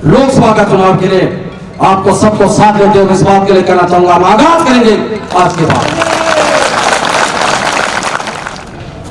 लोकसभा का चुनाव के लिए आपको सबको साथ लेते हुए इस बात के लिए कहना चाहूंगा, हम आगाज करेंगे आज के बाद।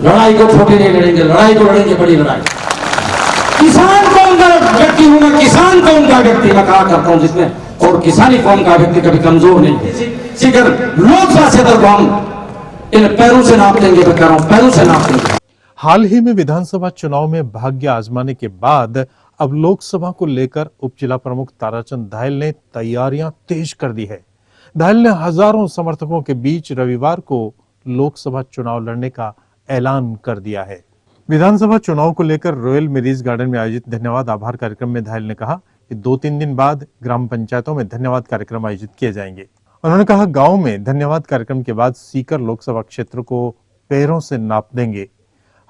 लड़ाई को छोटी नहीं लड़ेंगे, लड़ाई को लड़ेंगे बड़ी लड़ाई। किसान कौन का व्यक्ति हूं मैं, किसान कौन का व्यक्ति मैं कहा करता हूं, जिसमें और किसानी कौन का व्यक्ति कभी कमजोर नहीं। सीकर लोकसभा क्षेत्र को हम इन पैरों से नाप देंगे, मैं कह रहा हूं पैरों से नाप देंगे। हाल ही में विधानसभा चुनाव में भाग्य आजमाने के बाद अब लोकसभा को लेकर उपजिला प्रमुख ताराचंद दाहिल ने तैयारियां तेज कर दी है। दाहिल ने हजारों समर्थकों के बीच रविवार को लोकसभा चुनाव लड़ने का ऐलान कर दिया है। विधानसभा चुनाव को लेकर रॉयल मैरिज गार्डन में आयोजित धन्यवाद आभार कार्यक्रम में दाहिल ने कहा कि 2-3 दिन बाद ग्राम पंचायतों में धन्यवाद कार्यक्रम आयोजित किए जाएंगे। उन्होंने कहा गांव में धन्यवाद कार्यक्रम के बाद सीकर लोकसभा क्षेत्र को पैरों से नाप देंगे।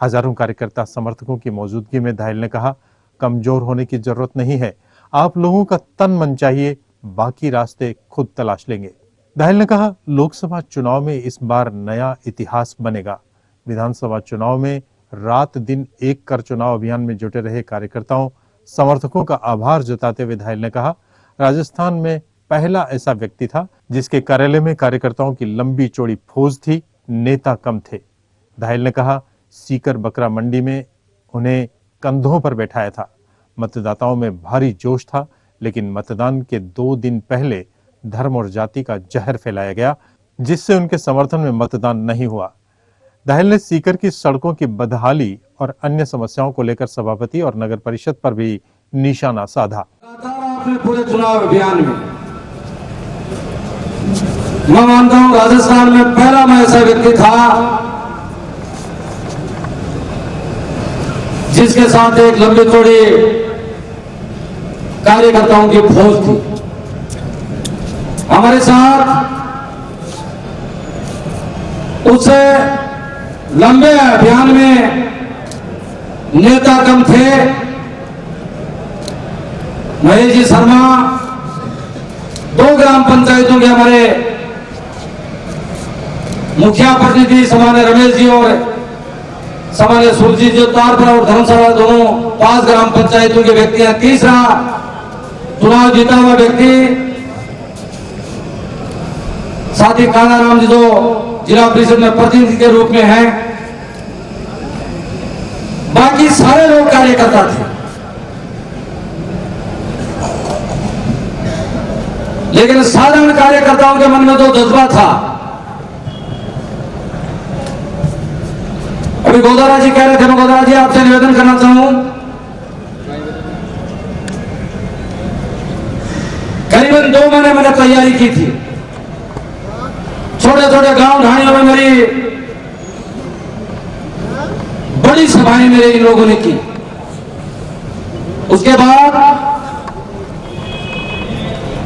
हजारों कार्यकर्ता समर्थकों की मौजूदगी में दाहिल ने कहा कमजोर होने की जरूरत नहीं है, आप लोगों का तन मन चाहिए, बाकी रास्ते खुद तलाश लेंगे। दाहिल ने कहा लोकसभा चुनाव में इस बार नया इतिहास बनेगा। विधानसभा चुनाव में रात दिन एक कर चुनाव अभियान में जुटे रहे कार्यकर्ताओं समर्थकों का आभार जताते हुए दाहिल ने कहा राजस्थान में पहला ऐसा व्यक्ति था जिसके कार्यालय में कार्यकर्ताओं की लंबी चौड़ी फौज थी, नेता कम थे। दाहिल ने कहा सीकर बकरा मंडी में उन्हें कंधों पर बैठाया था। मतदाताओं में भारी जोश था, लेकिन मतदान के 2 दिन पहले धर्म और जाति का जहर फैलाया गया, जिससे उनके समर्थन में मतदान नहीं हुआ। दाहिल ने सीकर की सड़कों की बदहाली और अन्य समस्याओं को लेकर सभापति और नगर परिषद पर भी निशाना साधा। आपने पूरे चुनाव अभियान में मैं मानता हूं राजस्थान में पहला मैं ऐसा व्यक्ति था जिसके साथ एक लंबी चौड़ी कार्यकर्ताओं की फौज थी। हमारे साथ उससे लंबे अभियान में नेता कम थे। महेश जी शर्मा 2 ग्राम पंचायतों के हमारे मुखिया प्रतिनिधि सामान्य रमेश जी और सामान्य सुरजीत जी तारपुरा और धर्मशाला दोनों 5 ग्राम पंचायतों के व्यक्ति हैं। तीसरा चुनाव जीता हुआ व्यक्ति साथी कानाराम जी जो जिला परिषद में प्रतिनिधि के रूप में हैं। बाकी सारे लोग कार्यकर्ता थे, लेकिन साधारण कार्यकर्ताओं के मन में जो जज्बा था, अभी गोदारा जी कह रहे थे, मैं गोदारा जी आपसे निवेदन करना चाहूं, करीबन 2 महीने मैंने तैयारी की थी। छोटे छोटे गांव ढाणियों में मेरी बड़ी सभाएं मेरे इन लोगों ने की। उसके बाद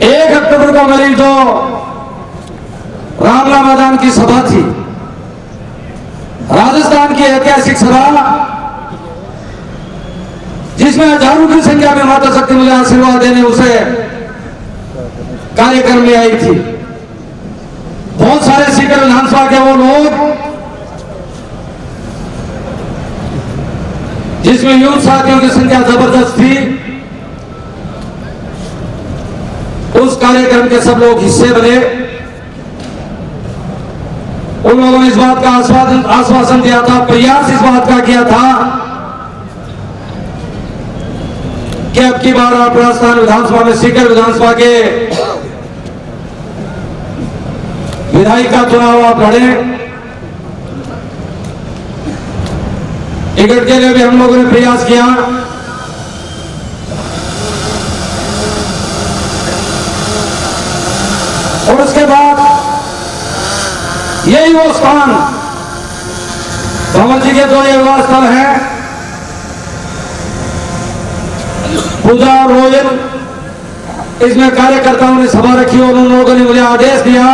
1 अक्टूबर को मेरी जो रामला मैदान की सभा थी, राजस्थान की ऐतिहासिक सभा, जिसमें हजारों की संख्या में माता शक्ति मुझे आशीर्वाद देने उसे कार्यक्रम में आई थी। बहुत सारे सीकर विधानसभा के वो लोग जिसमें यूथ साथियों की संख्या जबरदस्त थी, उस कार्यक्रम के सब लोग हिस्से बने। उन लोगों ने इस बात का आश्वासन दिया था, प्रयास इस बात का किया था कि अब की बार आप राजस्थान विधानसभा में सीकर विधानसभा के विधायक का चुनाव आप लड़े। टिकट के लिए भी हम लोगों ने प्रयास किया। और उसके बाद यही वो स्थान भंवर जी के जो ये विवाह स्थल है, पूजा रोयल, इसमें कार्यकर्ताओं ने सभा रखी और उन लोगों ने मुझे आदेश दिया।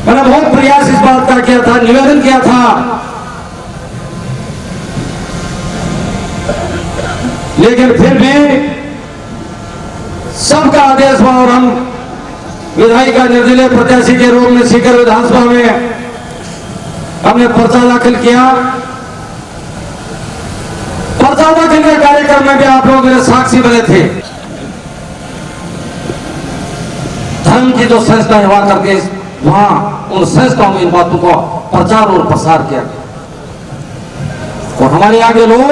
मैंने बहुत प्रयास इस बात का किया था, निवेदन किया था, लेकिन फिर भी सबका आदेश हुआ और हम विधायक का निर्दलीय प्रत्याशी के रूप में सीकर विधानसभा में हमने पर्चा दाखिल किया। अचानक इनके कार्यक्रम में भी आप लोग मेरे साक्षी बने थे। धर्म की जो संस्थाएं हुआ करके वहां उन संस्थाओं में इन बातों को प्रचार और प्रसार किया गया और हमारे आगे लोग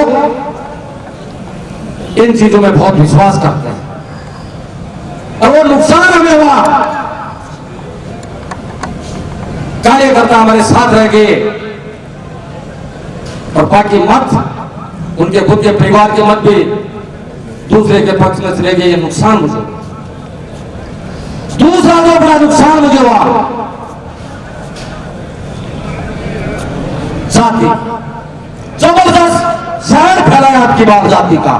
इन चीजों में बहुत विश्वास करते हैं और वो नुकसान हमें हुआ। कार्यकर्ता हमारे साथ रह गए और बाकी मत उनके खुद के परिवार के मत भी दूसरे के पक्ष में चले गए। ये नुकसान मुझे, दूसरा जो बड़ा नुकसान मुझे हुआ जाति, जबरदस्त जहर फैलाया आपकी बात जाति का।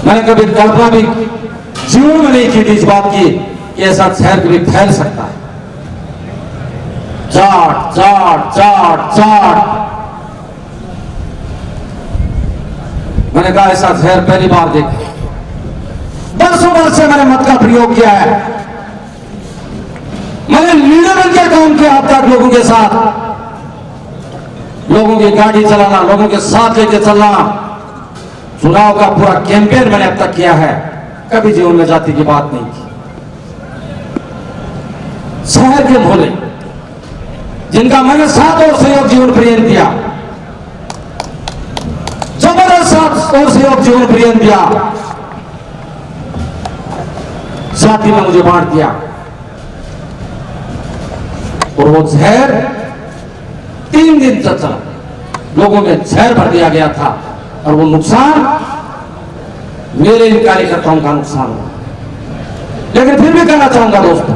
मैंने कभी कल्पना भी जीवन में नहीं की थी इस बात की कि ऐसा जहर कभी फैल सकता है। जाट जाट जाट जाट, मैंने कहा ऐसा जहर पहली बार देखे। बरसों वर्ष से मैंने मत का प्रयोग किया है। मैंने लीडर बन के काम किया अब तक लोगों के साथ, लोगों की गाड़ी चलाना, लोगों के साथ लेके चलना, चुनाव का पूरा कैंपेन मैंने अब तक किया है। कभी जीवन में जाति की बात नहीं की। शहर के भोले जिनका मैंने साथ और सहयोग जीवन पर्यंत दिया, जबरदस्त साथ और सहयोग जीवन पर्यंत दिया, जाति में मुझे बांट दिया और वो जहर 3 दिन तक चला। लोगों में जहर भर दिया गया था और वो नुकसान मेरे इन कार्यकर्ताओं का नुकसान हुआ। लेकिन फिर भी कहना चाहूंगा दोस्तों,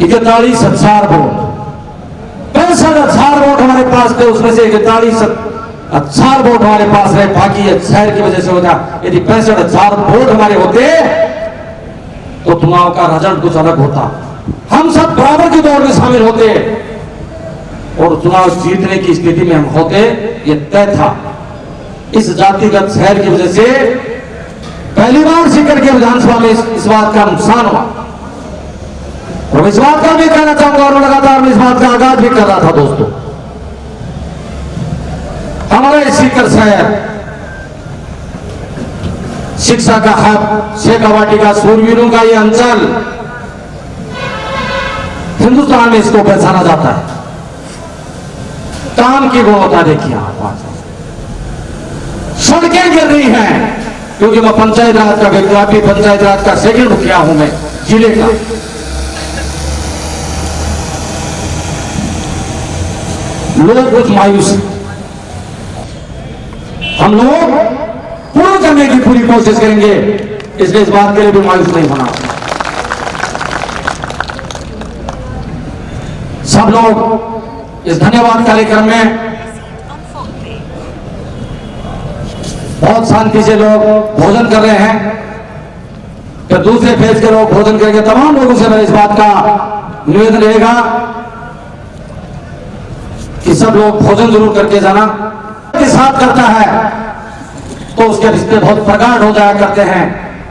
41,000 वोट, 65,000 वोट हमारे पास थे, उसमें से 41,000 वोट हमारे पास रहे, बाकी ये शहर की वजह से होता। यदि 65,000 वोट हमारे होते तो चुनाव का रिजल्ट कुछ अलग होता। हम सब बराबर की दौड़ में शामिल होते और चुनाव जीतने की स्थिति में हम होते, ये तय था। इस जातिगत शहर की वजह से पहली बार सीकर के विधानसभा में इस बात का नुकसान हुआ और इस बात का भी कहना चाहूंगा और लगातार मैं इस बात का आगाज भी कर रहा था दोस्तों। हमारा सीकर शहर शिक्षा का हब, शेखावाटी का, सूरवीरों का ये अंचल, हिंदुस्तान में इसको पहचाना जाता है। काम की गुणवत्ता देखिए आप, सड़कें गिर रही हैं क्योंकि मैं पंचायत राज का व्यक्ति, आपकी पंचायत राज का सेकंड मुखिया हूं मैं जिले का। लोग कुछ मायूस, हम लोग पूर्ण करने की पूरी कोशिश करेंगे, इसलिए इस बात के लिए भी मायूस नहीं होना। सब लोग इस धन्यवाद कार्यक्रम में बहुत शांति से लोग भोजन कर रहे हैं, फिर दूसरे फेज के लोग भोजन करेंगे। तमाम लोगों से मेरा इस बात का निवेदन रहेगा कि सब लोग भोजन जरूर करके जाना। के साथ करता है तो उसके रिश्ते बहुत प्रगाढ़ हो जाया करते हैं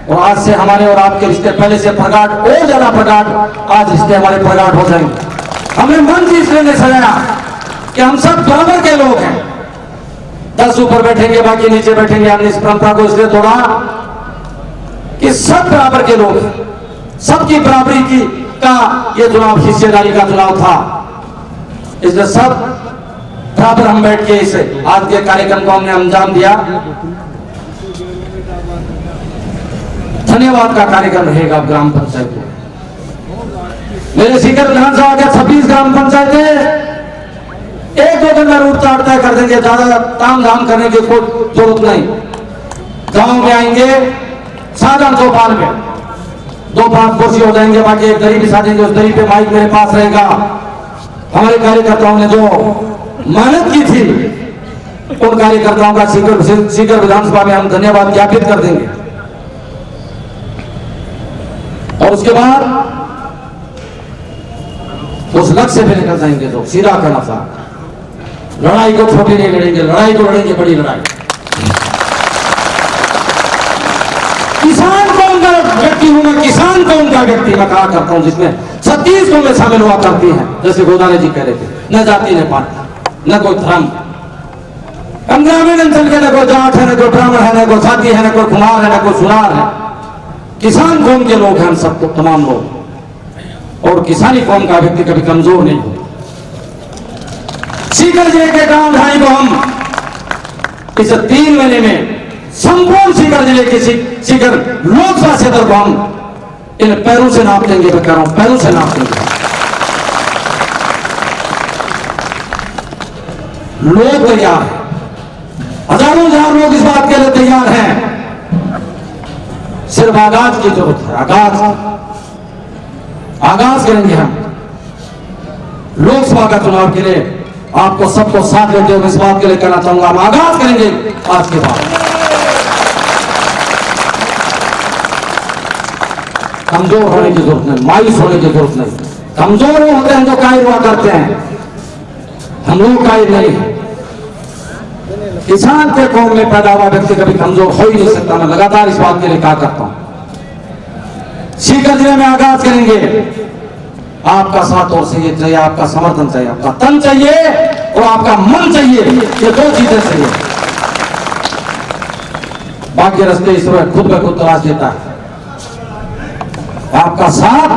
और आज से हमारे और आपके रिश्ते पहले से प्रगाढ़ और ज्यादा प्रगाढ़ आज रिश्ते हमारे प्रगाढ़ हो जाएंगे। हमने मन से इसलिए नहीं सजाया कि हम सब बराबर के लोग हैं। 10 ऊपर बैठेंगे, बाकी नीचे बैठेंगे। हमने इस परंपरा को इसलिए तोड़ा कि सब बराबर के लोग हैं, सबकी बराबरी की का ये चुनाव हिस्सेदारी का चुनाव था। इसलिए सब बराबर हम बैठ के इसे आज के कार्यक्रम को हमने अंजाम दिया। धन्यवाद का कार्यक्रम रहेगा ग्राम पंचायत में। मेरे सीकर विधानसभा के 26 ग्राम पंचायतें 1-2 दिन में रूट चाट तय कर देंगे, ज्यादा ताम झाम करने की कोई जरूरत नहीं। गांव में आएंगे, साधन चौपाल में 2-5 कुर्सी हो जाएंगे, बाकी एक दरी बिछा देंगे, उस दरी पे माइक मेरे पास रहेगा। हमारे कार्यकर्ताओं ने जो मेहनत की थी उन कार्यकर्ताओं का सीकर विधानसभा में हम धन्यवाद ज्ञापित कर देंगे। और उसके बाद उस लक्ष्य पे निकल जाएंगे जो सीधा करना था। लड़ाई को छोटी नहीं लड़ेंगे, लड़ाई को लड़ेंगे बड़ी लड़ाई। किसान कौन का व्यक्ति हूं मैं, किसान कौन का व्यक्ति मैं कहा करता हूं, जिसमें 36 कौमें शामिल हुआ करती हैं, जैसे गोदारे जी कह रहे थे, न जाति न पाति। न कोई धर्म। हम ग्रामीण अंचल के न कोई जाट है, न कोई ब्राह्मण है, न कोई खाती है, न कोई कुम्हार है, न कोई सुनार है। किसान कौम के लोग हैं हम सबको, तमाम लोग। और किसानी कौम का व्यक्ति कभी कमजोर नहीं हो। सीकर जिले के गांव ढाई को हम इस 3 महीने में संपूर्ण सीकर जिले के सीकर लोकसभा क्षेत्र को हम इन पैरों से नाप देंगे। मैं कह रहा हूं, पैरों से नाप देंगे। लोग तैयार हैं, हजारों हजार लोग इस बात के लिए तैयार हैं। सिर्फ आगाज की जरूरत है। आगाज करेंगे हम लोकसभा का चुनाव के लिए। आपको सबको साथ लेते हुए इस बात के लिए कहना चाहूंगा, हम आगाज करेंगे आज के बाद। कमजोर होने की जरूरत नहीं, मायूस होने की जरूरत नहीं। कमजोर वो होते हैं जो कायर हुआ करते हैं, हम लोग कायर नहीं है। किसान के कौम में पैदा हुआ व्यक्ति कभी कमजोर हो ही नहीं सकता। मैं लगातार इस बात के लिए कहा करता हूं। सीकर जिले में आगाज करेंगे। आपका साथ और चाहिए, चाहिए आपका समर्थन चाहिए, आपका तन चाहिए और आपका मन चाहिए। ये 2 चीजें चाहिए। बाकी रास्ते ईश्वर खुद ब खुद तलाश देता है। आपका साथ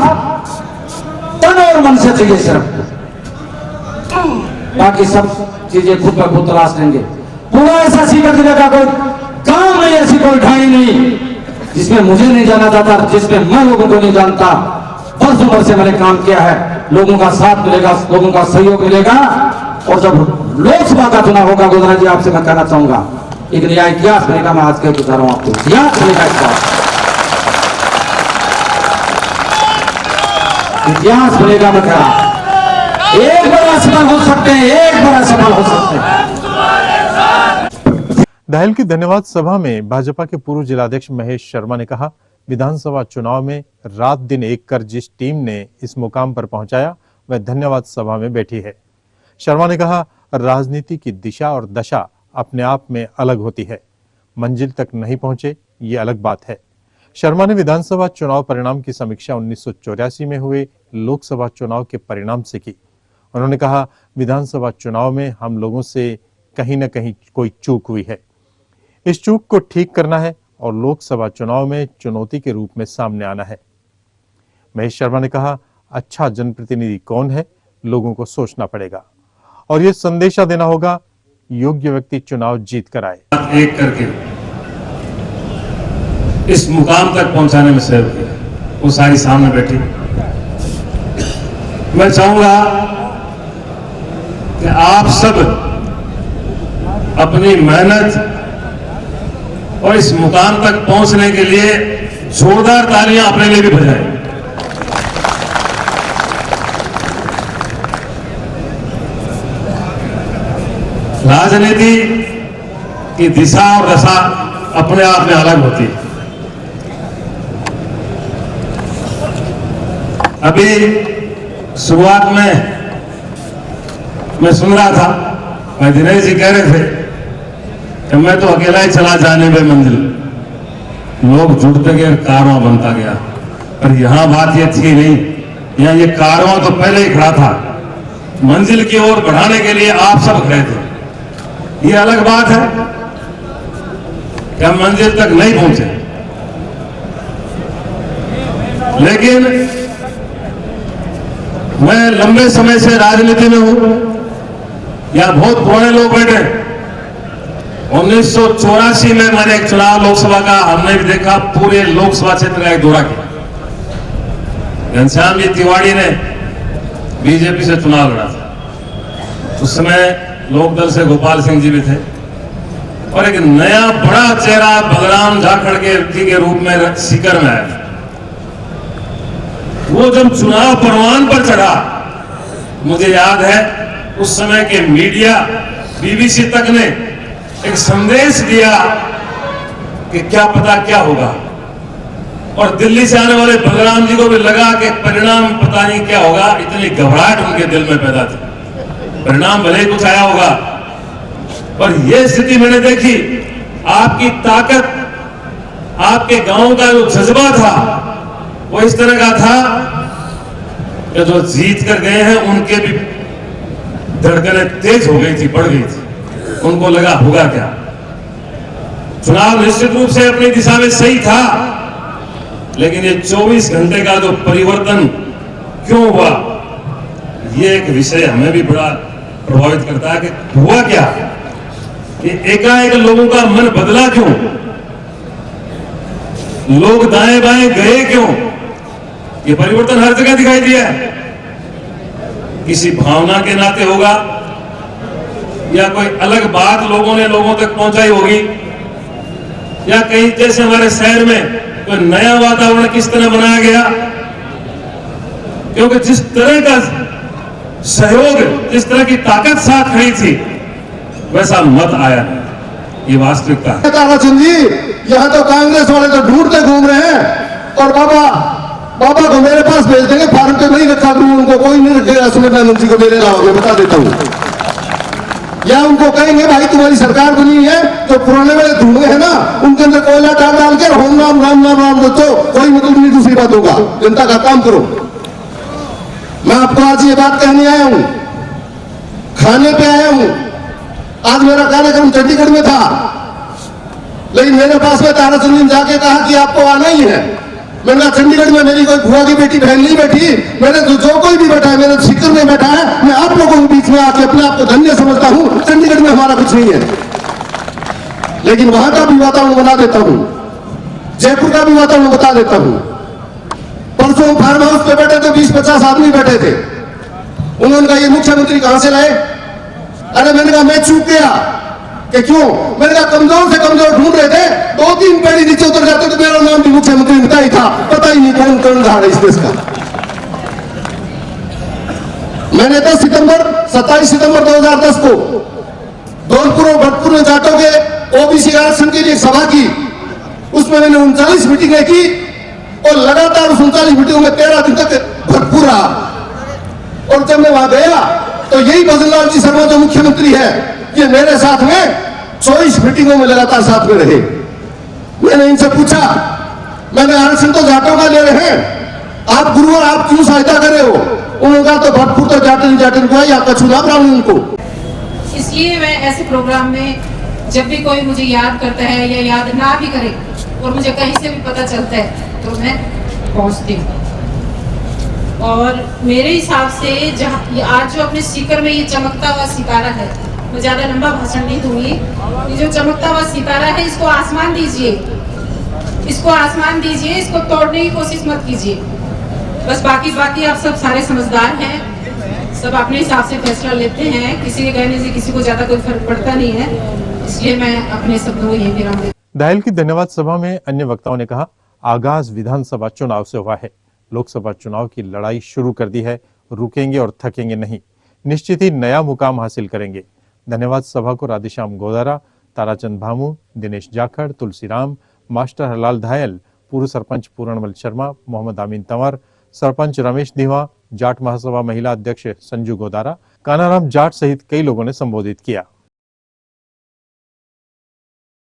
तन और मन से चाहिए सिर्फ, बाकी सब चीजें खुद ब खुद तलाश लेंगे। पूरा ऐसा सीकर जिले का कोई काम नहीं, ऐसी कोई ढाई नहीं जिसमें मुझे नहीं जाना जाता, जिसमें मैं लोगों को नहीं जानता। बरसों भर से मैंने काम किया है। लोगों का साथ मिलेगा, लोगों का सहयोग मिलेगा। और जब लोकसभा का चुनाव होगा, गोदरा जी आपसे मैं कहना चाहूंगा, एक नया इतिहास बनेगा। मैं आज कह बता रहा हूं आपको, इतिहास बनेगा। इतिहास बनेगा। मैं कह रहा हूं, एक बड़ा सफल हो सकते हैं, एक बड़ा सफल हो सकते हैं। दाहिल की धन्यवाद सभा में भाजपा के पूर्व जिलाध्यक्ष महेश शर्मा ने कहा, विधानसभा चुनाव में रात दिन एक कर जिस टीम ने इस मुकाम पर पहुंचाया वह धन्यवाद सभा में बैठी है। शर्मा ने कहा, राजनीति की दिशा और दशा अपने आप में अलग होती है, मंजिल तक नहीं पहुंचे ये अलग बात है। शर्मा ने विधानसभा चुनाव परिणाम की समीक्षा 1984 में हुए लोकसभा चुनाव के परिणाम से की। उन्होंने कहा, विधानसभा चुनाव में हम लोगों से कहीं न कहीं कोई चूक हुई है, इस चूक को ठीक करना है और लोकसभा चुनाव में चुनौती के रूप में सामने आना है। महेश शर्मा ने कहा, अच्छा जनप्रतिनिधि कौन है, लोगों को सोचना पड़ेगा और यह संदेशा देना होगा, योग्य व्यक्ति चुनाव जीत कर आए। एक करके इस मुकाम तक पहुंचाने में सहयोग किया, वो सारी सामने बैठी। मैं चाहूंगा कि आप सब अपनी मेहनत और इस मुकाम तक पहुंचने के लिए जोरदार तालियां अपने लिए भी बजाएं। राजनीति की दिशा और दशा अपने आप में अलग होती है। अभी शुरुआत में मैं सुन रहा था, मैं दिनेश जी कह रहे थे कि मैं तो अकेला ही चला जाने में मंजिल, लोग जुड़ते गए, कारवां बनता गया। पर यहां बात ये थी नहीं, यहां ये कारवां तो पहले ही खड़ा था, मंजिल की ओर बढ़ाने के लिए आप सब खड़े थे। ये अलग बात है कि हम मंजिल तक नहीं पहुंचे, लेकिन मैं लंबे समय से राजनीति में हूं, या बहुत पुराने लोग बैठे। 1984 में मैंने एक चुनाव लोकसभा का हमने भी देखा, पूरे लोकसभा क्षेत्र का एक दौरा किया। घनश्याम जी तिवारी ने बीजेपी से चुनाव लड़ा था। उस समय लोकदल से गोपाल सिंह जी भी थे और एक नया बड़ा चेहरा बलराम जाखड़ के रूप में सीकर में आया। वो जब चुनाव परवान पर चढ़ा, मुझे याद है उस समय के मीडिया, बीबीसी तक ने एक संदेश दिया कि क्या पता क्या होगा, और दिल्ली से आने वाले बलराम जी को भी लगा कि परिणाम पता नहीं क्या होगा। इतनी घबराहट उनके दिल में पैदा थी। परिणाम भले ही कुछ आया होगा, पर यह स्थिति मैंने देखी। आपकी ताकत, आपके गांव का जो जज्बा था वो इस तरह का था कि जो जीत कर गए हैं उनके भी धड़कनें तेज हो गई थी, बढ़ गई थी। उनको लगा होगा क्या। चुनाव निश्चित रूप से अपनी दिशा में सही था, लेकिन ये 24 घंटे का जो परिवर्तन क्यों हुआ, ये एक विषय हमें भी बड़ा प्रभावित करता है कि हुआ क्या, कि एकाएक लोगों का मन बदला क्यों, लोग दाएं बाएं गए क्यों। ये परिवर्तन हर जगह दिखाई दिया है। किसी भावना के नाते होगा, या कोई अलग बात लोगों ने लोगों तक पहुंचाई होगी, या कहीं जैसे हमारे शहर में कोई नया वातावरण किस तरह बनाया गया। क्योंकि जिस तरह का सहयोग, जिस तरह की ताकत साथ खड़ी थी, वैसा मत आया। ये वास्तविकता है। ताराचंद जी, यहाँ तो कांग्रेस वाले तो ढूंढते घूम रहे हैं, और बाबा को मेरे पास भेज देंगे, फार्म पे नहीं रखा करूँ, उनको कोई नहीं रखेगा, सुलेमान मुंशी को मेरे लाओ, मैं बता देता हूँ। या उनको कहेंगे भाई तुम्हारी सरकार बनी है, जो पुराने वाले धुएं हैं ना, उनके अंदर कोयला डाल के होम राम राम राम राम बच्चों, कोई मतलब नहीं दूसरी बात होगा, जनता का काम करो। मैं आपको आज ये बात कहने आया हूं, खाने पे आया हूं। आज मेरा कार्यक्रम चंडीगढ़ में था, लेकिन मेरे पास में ताराचंद ने जाके कहा कि आपको आना ही है। मैंने कहा चंडीगढ़ में मेरी कोई बुआ की बेटी बहन नहीं बैठी, मेरे जो कोई भी बैठा है, मेरे सीकर में बैठा है, मैं आप लोगों के बीच में आके अपने आप को धन्य समझता हूं। चंडीगढ़ में हमारा कुछ नहीं है, लेकिन वहां का भी वातावरण बना देता हूं, जयपुर का भी वातावरण बता देता हूं। परसों फार्म हाउस पे बैठे थे, 20-50 आदमी बैठे थे। उन्होंने कहा ये मुख्यमंत्री कहां से लाए? अरे मैंने कहा मैं चूक गया कि क्यों? मैंने कहा कमजोर से कमजोर ढूंढ रहे थे, 2-3 पेड़ी नीचे उतर जाते तो मेरा नाम भी मुख्यमंत्री बता ही था, पता ही नहीं कौन रहा इस देश का। मैंने 27 सितंबर 2010 को धौलपुर और भरतपुर में जाटों के ओबीसी आरक्षण के लिए सभा की। उसमें मैंने 39 मीटिंगें की, और लगातार उस 39 मीटिंगों में 13 दिन तक भरतपुर रहा। और जब मैं वहां गया तो यही भजनलाल जी शर्मा जो मुख्यमंत्री है, ये मेरे साथ में 24 मीटिंगों में लगातार साथ में रहे। मैंने इनसे पूछा, मैंने आरक्षण तो जाटों का ले रहे हैं, आप गुरु आप क्यों सहायता कर रहे हो? उन्होंने कहा तो भरतपुर तो जाटन को है, यहाँ का चुनाव रहा हूं उनको। इसलिए मैं ऐसे प्रोग्राम में जब भी कोई मुझे याद करता है या याद ना भी करे, और मुझे कहीं से भी पता चलता है, तो मैं पहुंचती हूँ। और मेरे हिसाब से जहाँ आज जो अपने सीकर में ये चमकता हुआ सितारा है, मैं ज्यादा लंबा भाषण नहीं दूंगी। ये जो चमकता हुआ सितारा है, इसको आसमान दीजिए, इसको आसमान दीजिए, इसको तोड़ने की कोशिश मत कीजिए। बस बाकी आप सब सारे समझदार हैं, सब अपने हिसाब से फैसला लेते हैं, किसी के कहने से किसी को ज्यादा कोई फर्क पड़ता नहीं है। इसलिए मैं अपने शब्दों को यही विराम देती हूं। दाहिल की धन्यवाद सभा में अन्य वक्ताओं ने कहा, आगाज विधानसभा चुनाव से हुआ है, लोकसभा चुनाव की लड़ाई शुरू कर दी है, रुकेंगे और थकेंगे नहीं, निश्चित ही नया मुकाम हासिल करेंगे। धन्यवाद सभा को राधेश्याम गोदारा, ताराचंद भामू, दिनेश जाखड़, तुलसीराम, मास्टर हरलाल धायल, पूर्व सरपंच पूरणमल शर्मा, मोहम्मद आमीन तंवर, सरपंच रमेश धीवा, जाट महासभा महिला अध्यक्ष संजू गोदारा, कानाराम जाट सहित कई लोगों ने संबोधित किया।